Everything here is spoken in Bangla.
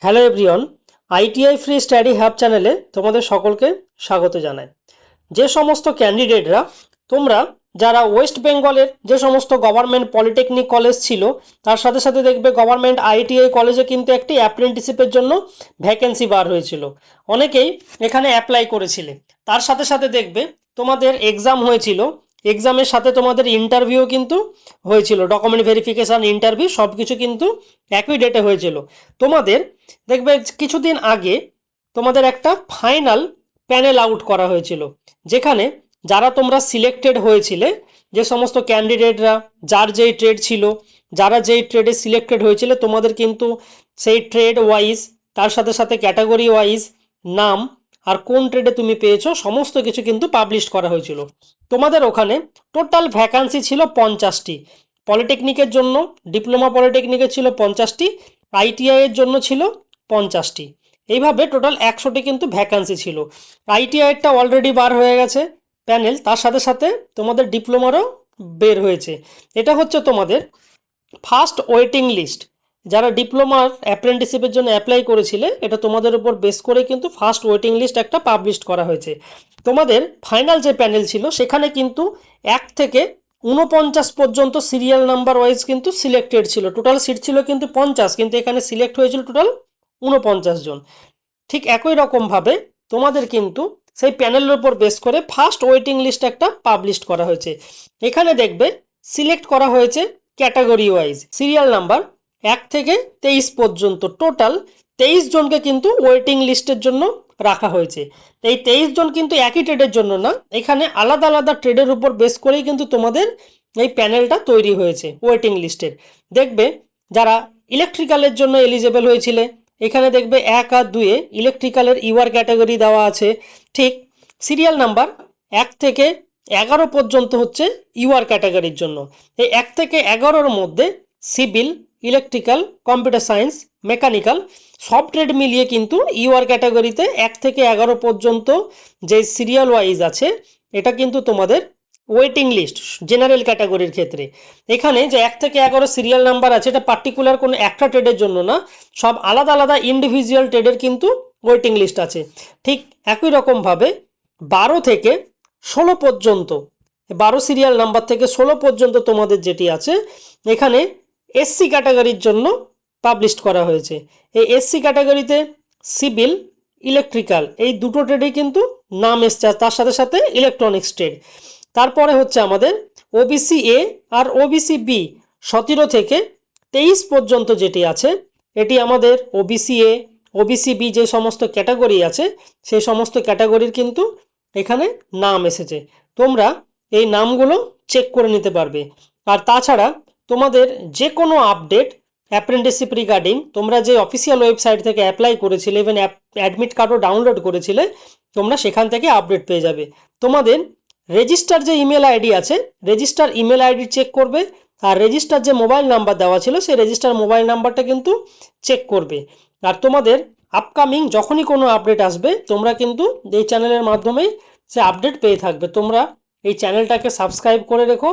Hello everyone, ITI free study hub চ্যানেলে তোমাদের সকলকে স্বাগত জানাই। যে সমস্ত ক্যান্ডিডেটরা তোমরা যারা ওয়েস্ট বেঙ্গলের যে সমস্ত গভর্নমেন্ট পলিটেকনিক কলেজ ছিল তার সাথে সাথে দেখবে গভর্নমেন্ট আইটিআই কলেজে কিন্তু একটি অ্যাপ্রেন্টিসশিপের জন্য ভ্যাকেন্সি বার হয়েছিল, অনেকেই এখানে অ্যাপ্লাই করেছিলে। তার সাথে সাথে দেখবে তোমাদের এক্সাম হয়েছিল, এক্সামের সাথে তোমাদের ইন্টারভিউ কিন্তু হয়েছিল, ডকুমেন্ট ভেরিফিকেশান ইন্টারভিউ সব কিছু কিন্তু একই ডেটে হয়েছিল। তোমাদের দেখবে কিছুদিন আগে তোমাদের একটা ফাইনাল প্যানেল আউট করা হয়েছিল, যেখানে যারা তোমরা সিলেক্টেড হয়েছিলে, যে সমস্ত ক্যান্ডিডেটরা যার যেই ট্রেড ছিল, যারা যেই ট্রেডে সিলেক্টেড হয়েছিল, তোমাদের কিন্তু সেই ট্রেড ওয়াইজ তার সাথে সাথে ক্যাটাগরি ওয়াইজ নাম আর কোন ট্রেডে তুমি পেয়েছো সমস্ত কিছু কিন্তু পাবলিশ করা হয়েছিল। তোমাদের ওখানে টোটাল ভ্যাকান্সি ছিল 50টি। পলিটেকনিকের জন্য, ডিপ্লোমা পলিটেকনিকের ছিল 50টি, আইটিআই এর জন্য ছিল 50টি। এইভাবে টোটাল 100টি কিন্তু ভ্যাকান্সি ছিল। আইটিআইটা অলরেডি বার হয়ে গেছে প্যানেল, তার সাথে সাথে তোমাদের ডিপ্লোমারও বের হয়েছে। এটা হচ্ছে তোমাদের ফার্স্ট ওয়েটিং লিস্ট। যারা ডিপ্লোমার অ্যাপ্রেন্টিসশিপের জন্য অ্যাপ্লাই করেছিলে, এটা তোমাদের উপর বেস করে কিন্তু ফার্স্ট ওয়েটিং লিস্ট একটা পাবলিশ করা হয়েছে। তোমাদের ফাইনাল যে প্যানেল ছিল সেখানে কিন্তু 1 থেকে 49 পর্যন্ত সিরিয়াল নাম্বার ওয়াইজ কিন্তু সিলেক্টেড ছিল। টোটাল সিট ছিল কিন্তু 50, কিন্তু এখানে সিলেক্ট হয়েছিল টোটাল 49 জন। ঠিক একই রকমভাবে তোমাদের কিন্তু সেই প্যানেলের উপর বেস করে ফার্স্ট ওয়েটিং লিস্ট একটা পাবলিশ করা হয়েছে। এখানে দেখবে সিলেক্ট করা হয়েছে ক্যাটাগরি ওয়াইজ, সিরিয়াল নাম্বার 1 থেকে 23 পর্যন্ত টোটাল 23 জনকে কিন্তু ওয়েটিং লিস্টের জন্য রাখা হয়েছে। এই 23 জন কিন্তু একই ট্রেডের জন্য না, এখানে আলাদা আলাদা ট্রেডের উপর বেস করেই কিন্তু তোমাদের এই প্যানেলটা তৈরি হয়েছে ওয়েটিং লিস্টের। দেখবে যারা ইলেকট্রিক্যালের জন্য এলিজেবল হয়েছিলে, এখানে দেখবে 1 আর 2-এ ইলেকট্রিক্যালের ইউআর ক্যাটাগরি দেওয়া আছে। ঠিক সিরিয়াল নাম্বার 1 থেকে 11 পর্যন্ত হচ্ছে ইউআর ক্যাটাগরির জন্য। এই 1 থেকে 11-র মধ্যে civil, electrical, computer science, mechanical সব ট্রেড মিলিয়ে কিন্তু ইউআর ক্যাটাগরিতে 1 থেকে 11 পর্যন্ত যে সিরিয়াল ওয়াইজ আছে, এটা কিন্তু তোমাদের ওয়েটিং লিস্ট জেনারেল ক্যাটাগরির ক্ষেত্রে। এখানে যে 1 থেকে 11 সিরিয়াল নাম্বার আছে, এটা পার্টিকুলার কোনো একটা ট্রেডের জন্য না, সব আলাদা আলাদা ইন্ডিভিজুয়াল ট্রেডের কিন্তু ওয়েটিং লিস্ট আছে। ঠিক একই রকমভাবে 12 থেকে 16 পর্যন্ত, 12 সিরিয়াল নাম্বার থেকে 16 পর্যন্ত তোমাদের যেটি আছে, এখানে এসসি ক্যাটাগরির জন্য পাবলিশ করা হয়েছে। এই এসসি ক্যাটাগরিতে সিভিল, ইলেকট্রিক্যাল এই দুটো ট্রেডেই কিন্তু নাম এসছে, তার সাথে সাথে ইলেকট্রনিক্স ট্রেড। তারপরে হচ্ছে আমাদের ওবিসি এ আর ওবিসি বি 17 থেকে 23 পর্যন্ত যেটি আছে, এটি আমাদের ওবিসি এ, ওবিসি বি যে সমস্ত ক্যাটাগরি আছে সেই সমস্ত ক্যাটাগরির কিন্তু এখানে নাম এসেছে। তোমরা এই নামগুলো চেক করে নিতে পারবে। আর তাছাড়া তোমাদের যে কোনো আপডেট অ্যাপ্রেন্টিসশিপ রিগার্ডিং তোমরা যে অফিসিয়াল ওয়েবসাইট থেকে অ্যাপ্লাই করেছিলে, ইভেন অ্যাডমিট কার্ডও ডাউনলোড করেছিলে, তোমরা সেখান থেকে আপডেট পেয়ে যাবে। তোমাদের রেজিস্টার যে ইমেল আইডি আছে, রেজিস্টার ইমেল আইডি চেক করবে, আর রেজিস্টার যে মোবাইল নাম্বার দেওয়া ছিল সেই রেজিস্টার মোবাইল নাম্বারটা কিন্তু চেক করবে। আর তোমাদের আপকামিং যখনই কোনো আপডেট আসবে তোমরা কিন্তু এই চ্যানেলের মাধ্যমে সে আপডেট পেয়ে থাকবে। তোমরা এই চ্যানেলটাকে সাবস্ক্রাইব করে রেখো।